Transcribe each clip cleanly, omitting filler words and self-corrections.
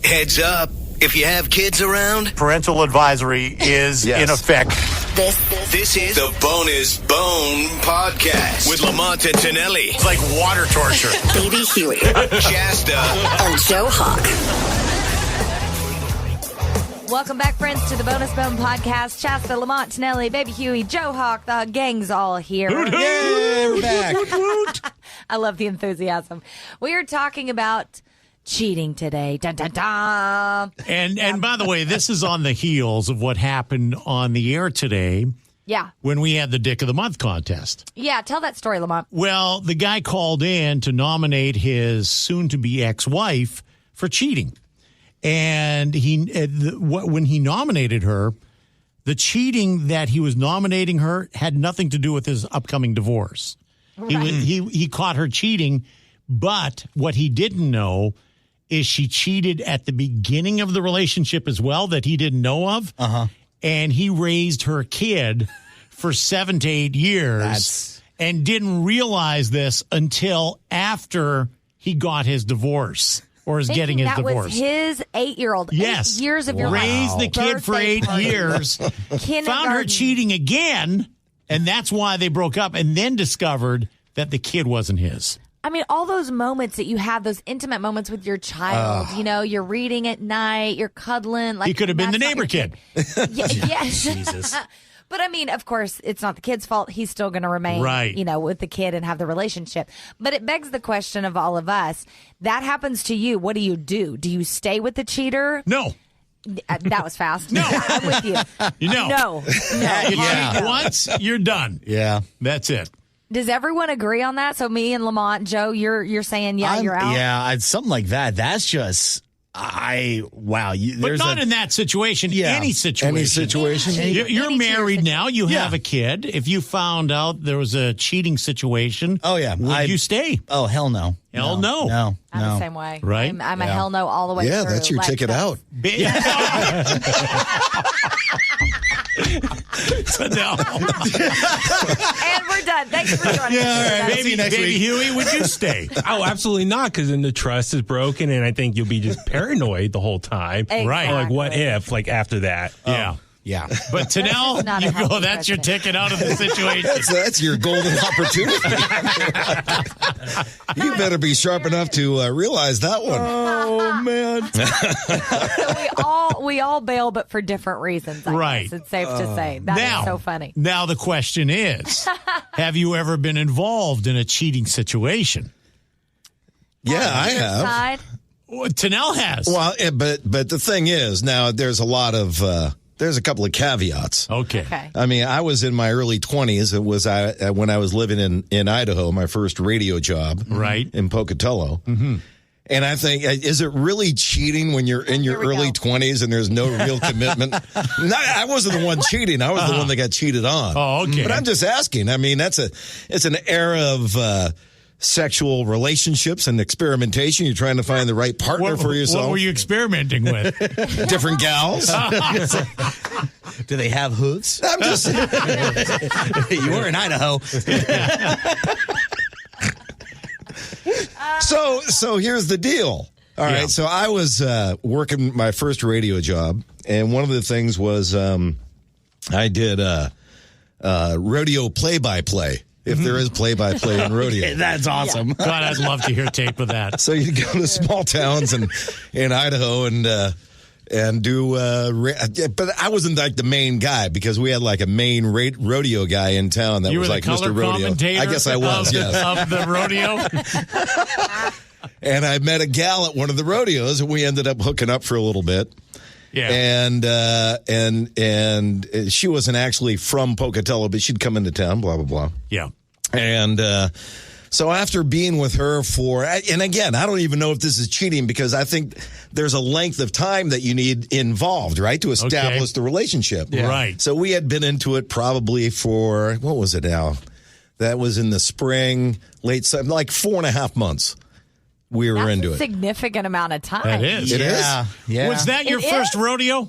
Heads up. If you have kids around, parental advisory is in effect. This is the Bonus Bone Podcast with Lamont and Tonelli. It's like water torture. Baby Huey. Shasta. And Joe Hawk. Welcome back, friends, to the Bonus Bone Podcast. Chasta, Lamont, Tonelli, Baby Huey, Joe Hawk, the gang's all here. Yay, we're back. I love the enthusiasm. We are talking about cheating today. Dun, dun, dun. And by the way, this is on the heels of what happened on the air today. Yeah. When we had the Dick of the Month contest. Yeah, tell that story, Lamont. Well, the guy called in to nominate his soon-to-be ex-wife for cheating. And when he nominated her, the cheating that he was nominating her had nothing to do with his upcoming divorce. Right. He caught her cheating, but what he didn't know is she cheated at the beginning of the relationship as well that he didn't know of. Uh-huh. And he raised her kid for 7 to 8 years and didn't realize this until after he got his divorce or is getting his divorce. That was his 8-year-old. Yes. 8 years of your life. Raised the kid for 8 years. Found her cheating again, and that's why they broke up, and then discovered that the kid wasn't his. I mean, all those moments that you have, those intimate moments with your child, you're reading at night, you're cuddling. Like, he could have been the neighbor kid. Yes. Jesus. But I mean, of course, it's not the kid's fault. He's still going to remain, with the kid and have the relationship. But it begs the question of all of us. That happens to you. What do you do? Do you stay with the cheater? No. That was fast. No. I'm with you. No. You cheat once, you're done. Yeah. That's it. Does everyone agree on that? So me and Lamont, Joe, you're saying, you're out? Yeah, something like that. That's just, wow. But not in that situation. Yeah. Any situation. Any situation. You're married now. You have a kid. If you found out there was a cheating situation, would you stay? Oh, hell no. Hell no. No. I'm the same way. Right? I'm a hell no all the way through. Yeah, that's your ticket out. No. And we're done. Thanks for joining us. Baby Huey, would you stay? Oh, absolutely not, because then the trust is broken, and I think you'll be just paranoid the whole time. Exactly. Right. Like, what if, after that? Yeah. Yeah. But Tonell, you go, that's your ticket out of the situation. That's your golden opportunity. You better be sharp enough to realize that one. Oh, man. So we all bail, but for different reasons. I guess it's safe to say. That is so funny. Now the question is, have you ever been involved in a cheating situation? Yeah, I have. Tonell has. Well, but the thing is, now there's a lot of... there's a couple of caveats. Okay. I mean, I was in my early 20s. It was when I was living in Idaho, my first radio job. Right. In Pocatello. Mm-hmm. And I think, is it really cheating when you're in your early 20s and there's no real commitment? I wasn't the one cheating. I was the one that got cheated on. Oh, okay. But I'm just asking. I mean, it's an era of sexual relationships and experimentation. You're trying to find the right partner for yourself. What were you experimenting with? Different gals. Do they have hooves? I'm just... You were in Idaho. So here's the deal. All right. So I was working my first radio job, and one of the things was I did rodeo play-by-play. If there is play-by-play in rodeo. That's awesome. God, I'd love to hear tape of that. So you go to small towns in Idaho and do, but I wasn't like the main guy because we had like a main rodeo guy in town that was like Mr. Rodeo. I guess I was, of the rodeo. And I met a gal at one of the rodeos, and we ended up hooking up for a little bit. Yeah. And she wasn't actually from Pocatello, but she'd come into town, blah, blah, blah. Yeah. And so after being with her and again, I don't even know if this is cheating because I think there's a length of time that you need involved, right, to establish the relationship. Yeah. Right. So we had been into it probably for, what was it now? That was in the spring, late summer, like 4.5 months. we were into a it. significant amount of time. It is. It is? Yeah. Was that your first rodeo?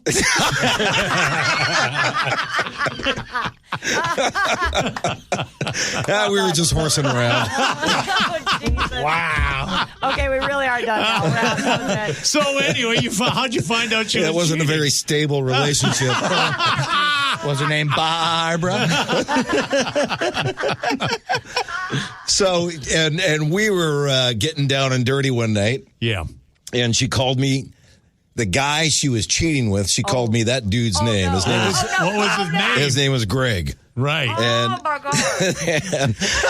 We were just horsing around. Oh, Jesus. Wow. Okay, we really are done now. We're out. That was it. So anyway, how'd you find out she It was wasn't a cheating? very stable relationship. Was her name Barbara? So, and we were getting down and dirty one night, Yeah. and she called me the guy she was cheating with. She called me that dude's name. No. His name was What was his name? his name was Greg. Right. And, Oh, my God.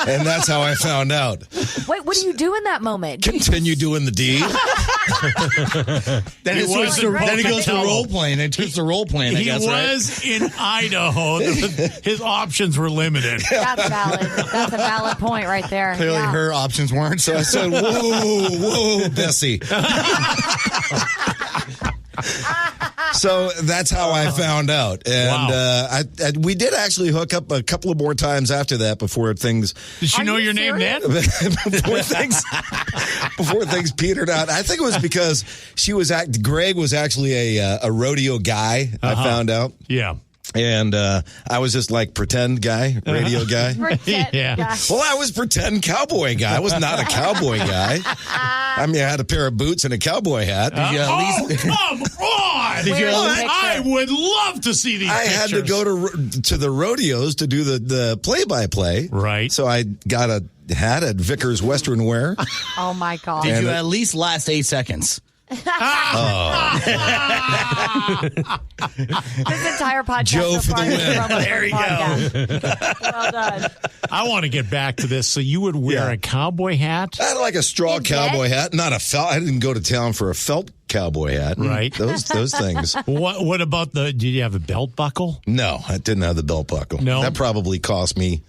and that's how I found out. Wait, what do you do in that moment? Continue doing the deed. Then it wasn't then he goes to tell. role playing. It turns to role playing, I He guess, right? was in Idaho. His options were limited. That's valid. That's a valid point right there. Clearly Yeah. her options weren't. So I said, whoa, Bessie. So that's how I found out. And we did actually hook up a couple of more times after that before things Did she Are know you your name serious? then? before things petered out. I think it was because Greg was actually a rodeo guy, I found out. Yeah. And I was just like pretend guy, radio guy. Pretend Yeah. guy. Well, I was pretend cowboy guy. I was not a cowboy guy. I mean, I had a pair of boots and a cowboy hat. Oh, come on! Did you at least- I would love to see these I had to pictures. go to the rodeos to do the play-by-play. Right. So I got a hat at Vickers Western Wear. Oh, my God. Did you And- at least last 8 seconds? This entire podcast Joe so for far the is win. from a There you podcast. Well done. I want to get back to this. So you would wear Yeah. a cowboy hat? I had like a straw You did? cowboy hat, not a felt. I didn't go to town for a felt cowboy hat. Right. Those things. What about did you have a belt buckle? No, I didn't have the belt buckle. No? That probably cost me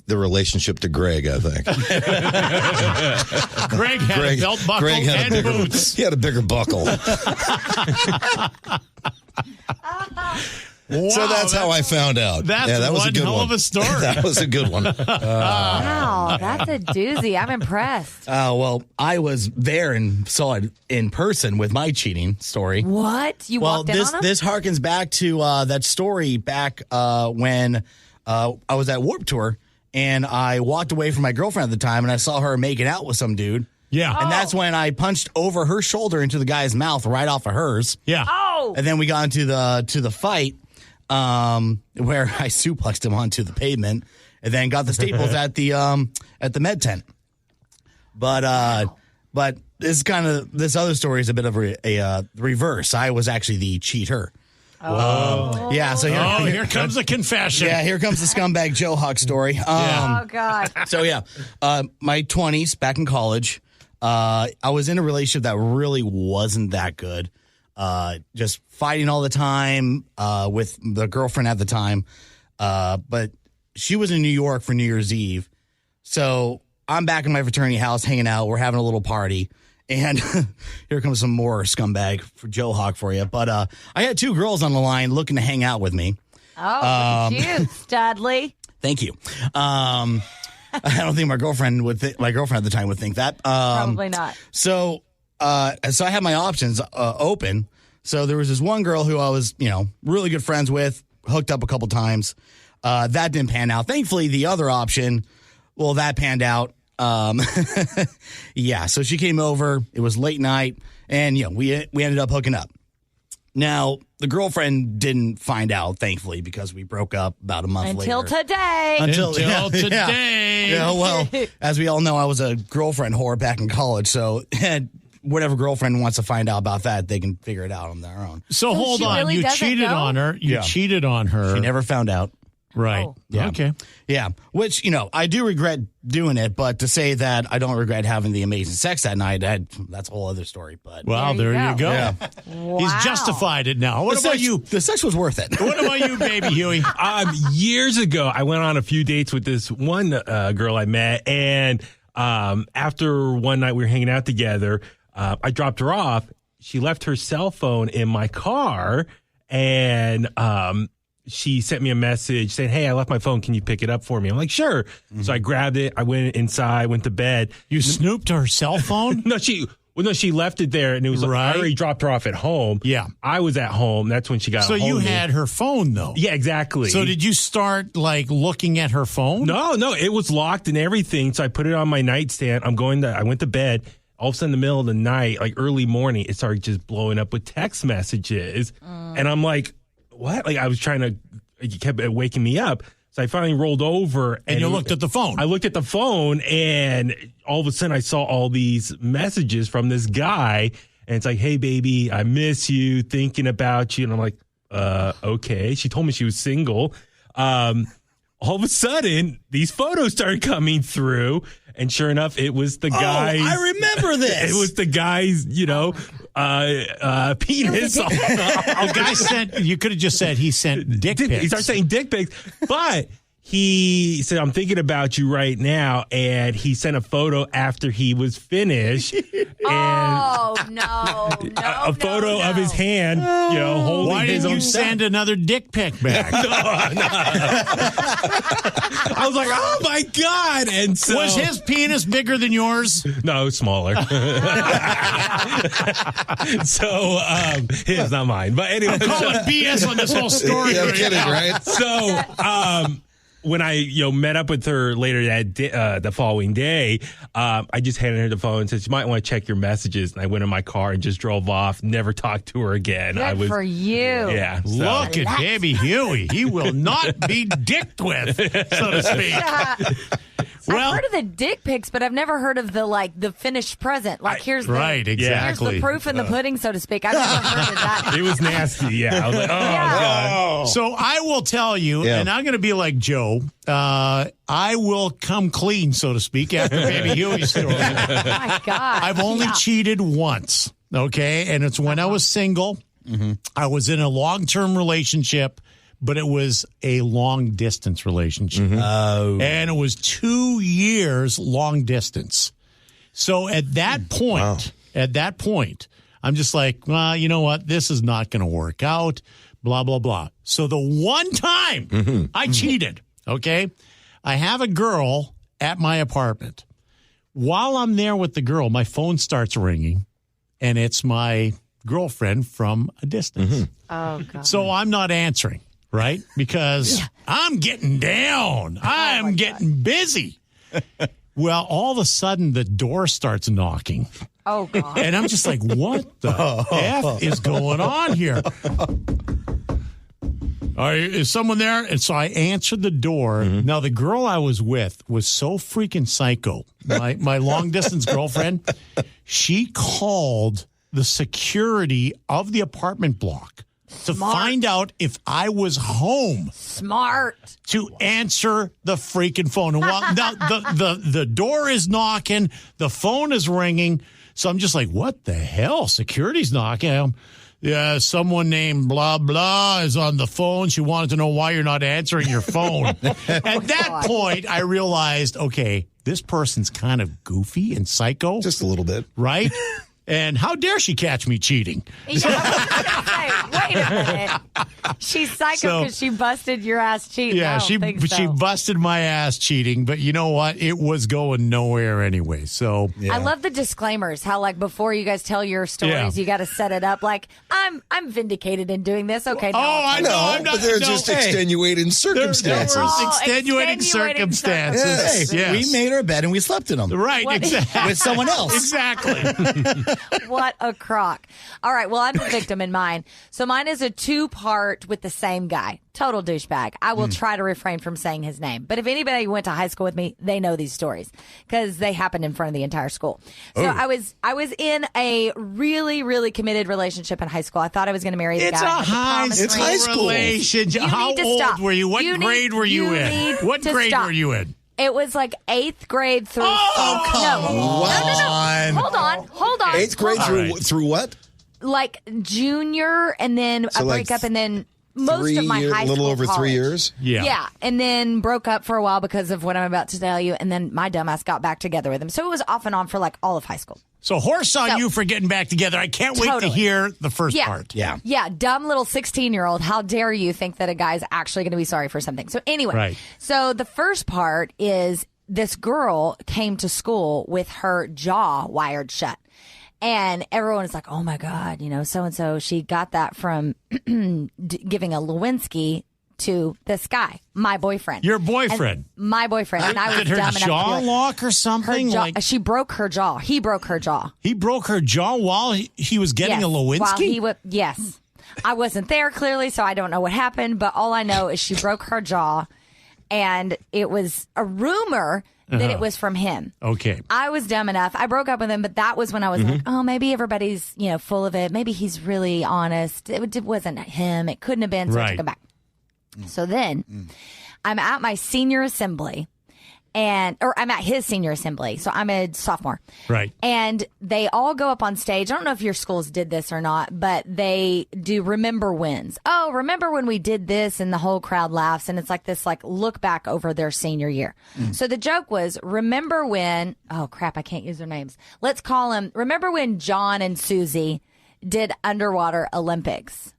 the relationship to Greg, I think. Greg had a belt buckle and boots. He had a bigger buckle. Wow, So that's how I found out. That's that was one a good hell one. of a story. That was a good one. Wow, that's a doozy. I'm impressed. Well, I was there and saw it in person with my cheating story. What? You Well, walked in on him? this harkens back to that story back when I was at Warped Tour and I walked away from my girlfriend at the time and I saw her making out with some dude. Yeah. And that's when I punched over her shoulder into the guy's mouth right off of hers. Yeah. Oh! And then we got into the fight where I suplexed him onto the pavement and then got the staples at the med tent. But this other story is a bit of a reverse. I was actually the cheater. Oh. Yeah, so here comes a confession. yeah, here comes the scumbag Joe Hawk story. Oh, God. So yeah, my 20s, back in college, I was in a relationship that really wasn't that good. Just fighting all the time with the girlfriend at the time. But she was in New York for New Year's Eve. So I'm back in my fraternity house hanging out. We're having a little party. And here comes some more scumbag for Joe Hawk for you. But I had two girls on the line looking to hang out with me. Oh, look at you, Studley. Thank you. I don't think my girlfriend at the time would think that. Probably not. So I had my options open. So there was this one girl who I was, really good friends with, hooked up a couple times. That didn't pan out. Thankfully, the other option, that panned out. Yeah, so she came over. It was late night, and we ended up hooking up. Now, the girlfriend didn't find out, thankfully, because we broke up about a month later. Until today. Until Yeah. today. Yeah, well, as we all know, I was a girlfriend whore back in college, so whatever girlfriend wants to find out about that, they can figure it out on their own. So hold she on. really You doesn't cheated know? on her. You Yeah. cheated on her. She never found out. Right. Oh. Yeah. Okay. Yeah, which, I do regret doing it, but to say that I don't regret having the amazing sex that night, that's a whole other story. But Well, there you go. Yeah. Wow. He's justified it now. What about you? The sex was worth it. What about you, baby Huey? Years ago, I went on a few dates with this one girl I met, and after one night we were hanging out together, I dropped her off. She left her cell phone in my car, and she sent me a message saying, "Hey, I left my phone. Can you pick it up for me?" I'm like, "Sure." Mm-hmm. So I grabbed it. I went inside, went to bed. You snooped her cell phone? No, she left it there, and it was like, I already dropped her off at home. Yeah. I was at home. That's when she got home. So you had her phone, though? Yeah, exactly. So did you start, looking at her phone? No, it was locked and everything. So I put it on my nightstand. I went to bed. All of a sudden, in the middle of the night, early morning, it started just blowing up with text messages. And I'm like, what? I was it kept waking me up. So I finally rolled over. And you looked at the phone. I looked at the phone, and all of a sudden I saw all these messages from this guy. And it's like, "Hey, baby, I miss you, thinking about you." And I'm like, okay. She told me she was single. All of a sudden, these photos started coming through. And sure enough, it was the guy's. I remember this. It was the guy's, penis. The guy sent, you could have just said he sent dick pics. He started saying dick pics, but he said, "I'm thinking about you right now." And he sent a photo after he was finished. And a photo of his hand, holding Why his didn't own you send another dick pic back? I was like, "Oh my God." And so, was his penis bigger than yours? No, smaller. So, his, not mine. But anyway. I'm calling BS on this whole story. I'm kidding, right? So, when I met up with her later the following day, I just handed her the phone and said, "You might want to check your messages." And I went in my car and just drove off. Never talked to her again. Good for you. Yeah. So. Look at baby Huey. He will not be dicked with, so to speak. Yeah. I've heard of the dick pics, but I've never heard of the finished present. Here's the proof in the pudding, so to speak. I've never heard of that. It was nasty. Yeah. I was like, God. So I will tell you, and I'm going to be like Joe. I will come clean, so to speak, after baby Huey's story. Oh my God. I've only cheated once, okay? And it's when I was single. Mm-hmm. I was in a long-term relationship, but it was a long-distance relationship. Mm-hmm. Oh. And it was 2 years long distance. So at that point, I'm just like, well, you know what? This is not going to work out, blah, blah, blah. So the one time I cheated, okay, I have a girl at my apartment. While I'm there with the girl, my phone starts ringing, and it's my girlfriend from a distance. Oh, God. So I'm not answering, right? Because I'm getting down. I'm getting busy. Well, all of a sudden, the door starts knocking. Oh, God. And I'm just like, what the F is going on here? Is someone there? And so I answered the door. Mm-hmm. Now, the girl I was with was so freaking psycho. My long-distance girlfriend, she called the security of the apartment block to find out if I was home. Smart. To answer the freaking phone. And while now the door is knocking, the phone is ringing. So I'm just like, what the hell? Security's knocking. Yeah, someone named blah, blah is on the phone. She wanted to know why you're not answering your phone. At that point, I realized, okay, this person's kind of goofy and psycho. Just a little bit. Right? And how dare she catch me cheating? Yeah, I was gonna say, wait a minute. She's psycho because she busted your ass cheating. Yeah, she busted my ass cheating, but you know what? It was going nowhere anyway. So I love the disclaimers. How before you guys tell your stories, you got to set it up like I'm vindicated in doing this. Okay. No, I know, but they're just extenuating circumstances. Extenuating circumstances. Hey, we made our bed and we slept in them. Right, exactly. With someone else. Exactly. What a crock. All right, well, I'm the victim in mine. So mine is a 2-part with the same guy. Total douchebag. I will try to refrain from saying his name. But if anybody went to high school with me, they know these stories because they happened in front of the entire school. So I was in a really, really committed relationship in high school. I thought I was going to marry the guy. It's high school relationship. How old were you? What grade were you in? What grade were you in? It was like 8th grade through. Oh, come on. Hold on. 8th grade through what? Like junior, and then a breakup, and then most of my high school, a little over college. 3 years. Yeah, and then broke up for a while because of what I'm about to tell you, and then my dumbass got back together with him. So it was off and on for like all of high school. So horse on you for getting back together. I can't wait to hear the first part. Yeah. Yeah, dumb little 16-year-old. How dare you think that a guy's actually going to be sorry for something? So anyway, so the first part is this girl came to school with her jaw wired shut. And everyone is like, oh, my God, so-and-so, she got that from giving a Lewinsky to this guy, my boyfriend. Your boyfriend? And my boyfriend. And I was Did her dumb enough jaw to be lock or something? She broke her jaw. He broke her jaw. He broke her jaw while he was getting a Lewinsky? Yes. I wasn't there, clearly, so I don't know what happened. But all I know is she broke her jaw, and it was a rumor that it was from him. Okay. I was dumb enough. I broke up with him, but that was when I was like, oh, maybe everybody's, full of it. Maybe he's really honest. It wasn't him. It couldn't have been, so I took him back. So then I'm at my senior assembly, or I'm at his senior assembly. So I'm a sophomore. Right. And they all go up on stage. I don't know if your schools did this or not, but they do remember wins. Oh, remember when we did this, and the whole crowd laughs. And it's like this, look back over their senior year. So the joke was, remember when, oh crap, I can't use their names. Let's call them, remember when John and Susie did underwater Olympics?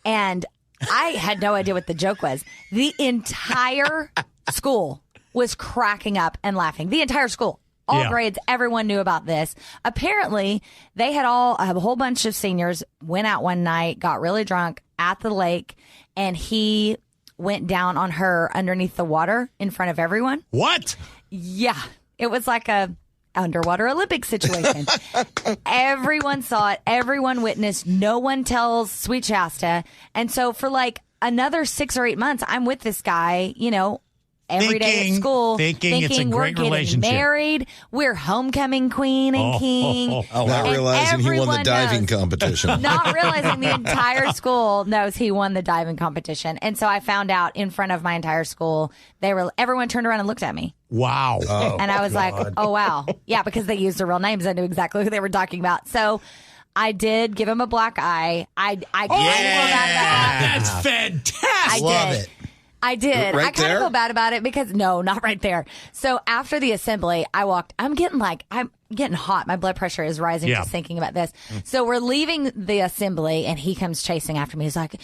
And I had no idea what the joke was. The entire school was cracking up and laughing. The entire school. All grades, everyone knew about this. Apparently, they had a whole bunch of seniors went out one night, got really drunk at the lake, and he went down on her underneath the water in front of everyone. What? Yeah. It was like a underwater Olympic situation. Everyone saw it. Everyone witnessed. No one tells Sweet Shasta. And so for another 6 or 8 months, I'm with this guy, every day at school, thinking it's a we're great getting relationship. Married, we're homecoming queen and king. Not realizing he won the diving competition. Not realizing the entire school knows he won the diving competition. And so I found out in front of my entire school, everyone turned around and looked at me. Wow. And I was like, oh, wow. Yeah, because they used their real names. I knew exactly who they were talking about. So I did give him a black eye. I kind of feel bad about that. That's fantastic. Love it. I did. Right I kind of feel bad about it because no, not right there. So after the assembly, I'm getting hot. My blood pressure is rising just thinking about this. So we're leaving the assembly and he comes chasing after me. He's like,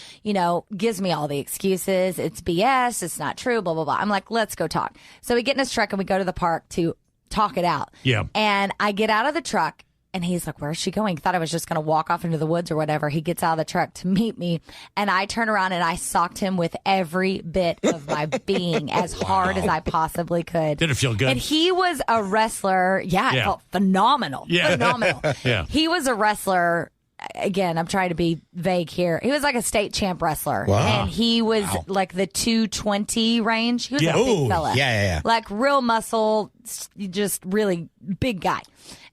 gives me all the excuses. It's BS. It's not true, blah, blah, blah. I'm like, let's go talk. So we get in his truck and we go to the park to talk it out. Yeah. And I get out of the truck. And he's like, where's she going? He thought I was just going to walk off into the woods or whatever. He gets out of the truck to meet me. And I turn around and I socked him with every bit of my being as hard as I possibly could. Did it feel good? And he was a wrestler. Yeah, it felt phenomenal. Yeah. Phenomenal. Yeah. He was a wrestler. Again, I'm trying to be vague here. He was like a state champ wrestler. Wow. And he was like the 220 range. He was a big fella. Yeah. Like real muscle, just really big guy.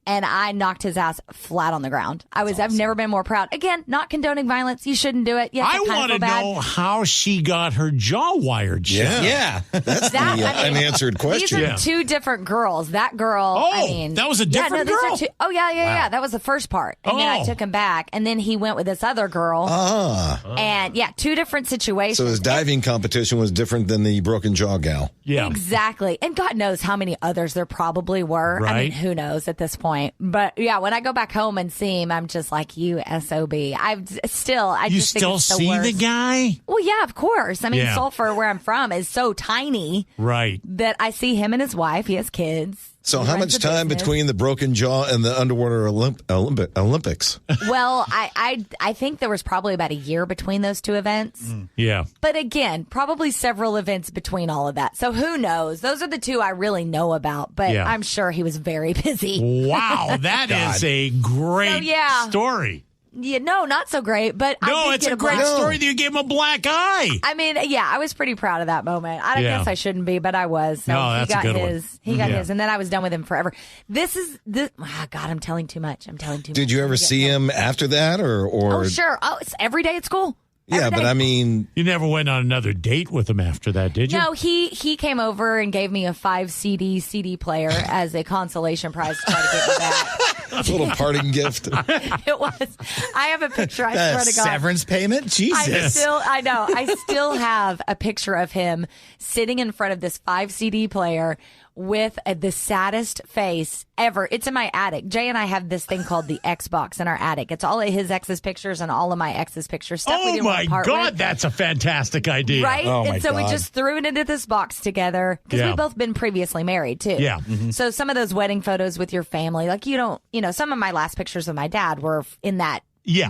And I knocked his ass flat on the ground. I've never been more proud. Again, not condoning violence. You shouldn't do it. I want to know how she got her jaw wired shut. Yeah. That's the unanswered question. These are two different girls. That girl, that was a different girl? These are two, yeah. That was the first part. And then I took him back. And then he went with this other girl. And two different situations. So his diving competition was different than the broken jaw gal. Yeah. Exactly. And God knows how many others there probably were. Right. I mean, who knows at this point. But yeah, when I go back home and see him, I'm just like, you SOB. I You just still think it's the see worst. the guy? Well, yeah, of course. I mean, Sulphur, where I'm from, is so tiny. Right. That I see him and his wife. He has kids. So He how runs much a time business. between the broken jaw and the underwater Olympics? Well, I think there was probably about a year between those two events. Yeah. But again, probably several events between all of that. So who knows? Those are the two I really know about. But I'm sure he was very busy. Wow, that is a great story. Yeah, no, not so great. But no, it's a great story that you gave him a black eye. I mean, yeah, I was pretty proud of that moment. I guess I shouldn't be, but I was. So no, that's he got a good his. one. He got his, and then I was done with him forever. This. Oh, God, I'm telling too much. Did you ever see him after that, or? Oh, sure. Oh, it's every day at school. Yeah, but I mean, you never went on another date with him after that, did you? No, he came over and gave me a 5 CD player as a consolation prize to try to get me back. Little parting gift. It was. I have a picture. I swear to God. Severance payment? Jesus. I know. I still have a picture of him sitting in front of this 5 CD player with the saddest face ever. It's in my attic. Jay and I have this thing called the Xbox in our attic. It's all of his ex's pictures and all of my ex's pictures. Stuff we Oh didn't my want to part God, with. that's a fantastic idea. Right? Oh my and so we God. just threw it into this box together because Yeah. we've both been previously married too. Yeah. So some of those wedding photos with your family, like some of my last pictures with my dad were in that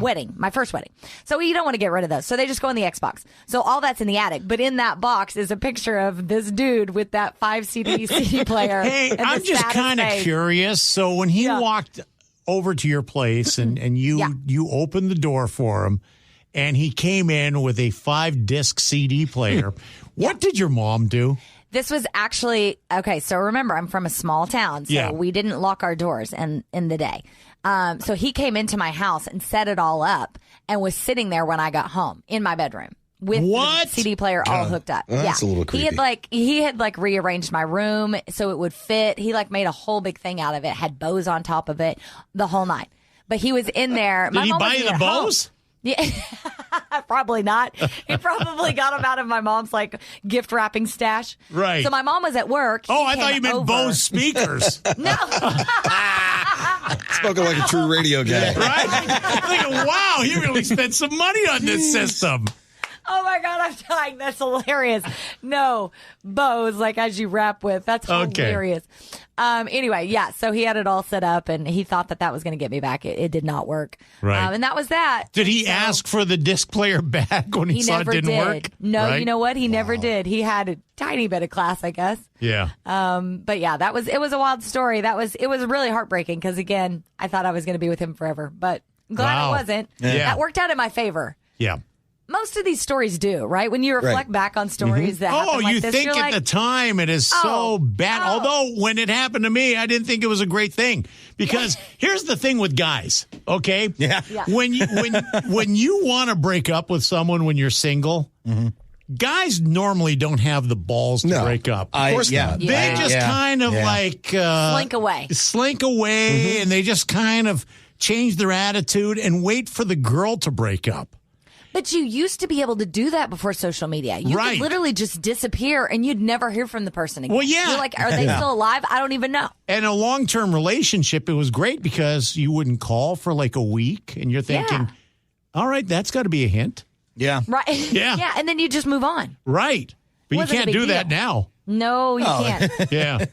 wedding, my first wedding. So you don't want to get rid of those. So they just go in the Xbox. So all that's in the attic. But in that box is a picture of this dude with that 5 CD player. Hey, and I'm the just saddest kind of face. curious. So when he walked over to your place and you opened the door for him and he came in with a 5-disc CD player, what did your mom do? This was actually, okay, so remember, I'm from a small town, so we didn't lock our doors in the day. So he came into my house and set it all up and was sitting there when I got home in my bedroom with the CD player all hooked up. That's a little creepy. He had rearranged my room so it would fit. He made a whole big thing out of it, had bows on top of it the whole night. But he was in there. Did he buy you the bows? Yeah, probably not. He probably got them out of my mom's gift wrapping stash. Right. So my mom was at work. Oh, I thought you meant Bose speakers. No. Spoken like a true radio guy. Right? I'm thinking, wow, you really spent some money on this system. Oh my God, I'm dying. That's hilarious. No, bows, as you rap with. That's hilarious. Anyway, so he had it all set up and he thought that was going to get me back. It did not work. Right. And that was that. Did he ask for the disc player back when he saw it never didn't did. work? No, Right? you know what? He never did. He had a tiny bit of class, I guess. Yeah. But yeah, it was a wild story. It was really heartbreaking because again, I thought I was going to be with him forever, but glad Wow. it wasn't. Yeah. That worked out in my favor. Yeah. Most of these stories do, right? When you reflect back on stories that happen like you this, think you're at the time it is so bad. oh. Although when it happened to me, I didn't think it was a great thing because here's the thing with guys, okay? Yeah. When you want to break up with someone when you're single, guys normally don't have the balls to break up. Of course not. They just kind of slink away, and they just kind of change their attitude and wait for the girl to break up. But you used to be able to do that before social media. You could literally just disappear and you'd never hear from the person again. Well, yeah. You're like, are they still alive? I don't even know. And a long-term relationship, it was great because you wouldn't call for a week and you're thinking, all right, that's got to be a hint. Yeah. Right. Yeah. And then you just move on. Right. But Wasn't a you can't big do that deal. now. No, you can't. Yeah.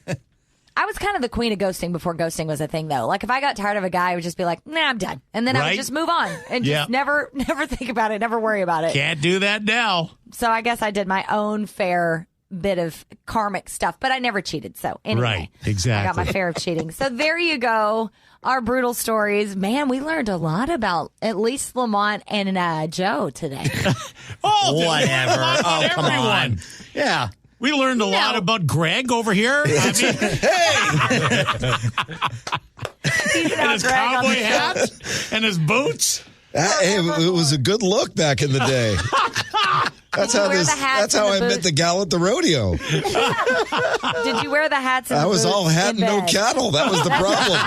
I was kind of the queen of ghosting before ghosting was a thing, though. If I got tired of a guy, I would just be like, nah, I'm done. And then I would just move on and just never think about it, never worry about it. Can't do that now. So I guess I did my own fair bit of karmic stuff, but I never cheated. So anyway, Right, exactly. I got my fair of cheating. So there you go. Our brutal stories. Man, we learned a lot about at least Lamont and Joe today. Whatever. Oh, Come on. Yeah. We learned a lot about Greg over here. I mean, and his cowboy hat and his boots. Hey, it was a good look back in the day. That's how I met the gal at the rodeo. Did you wear the hats? And I the was all boots hat in and no bed? cattle. That was the problem.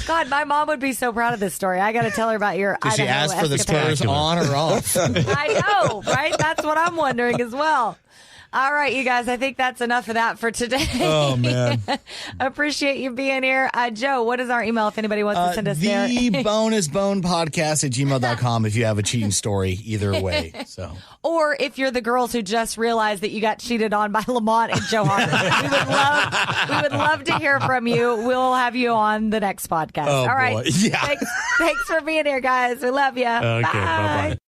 God, my mom would be so proud of this story. I got to tell her about your Did she Idaho ask for the escapade. spurs on or off? I know, right? That's what I'm wondering as well. All right, you guys, I think that's enough of that for today. Oh, man. Appreciate you being here. Joe, what is our email if anybody wants to send us there? The boneisbonepodcast@gmail.com if you have a cheating story either way. So, Or if you're the girls who just realized that you got cheated on by Lamont and Joe Hawk. we would love to hear from you. We'll have you on the next podcast. Oh, All right. boy. Yeah. Thanks for being here, guys. We love you. Okay, bye-bye.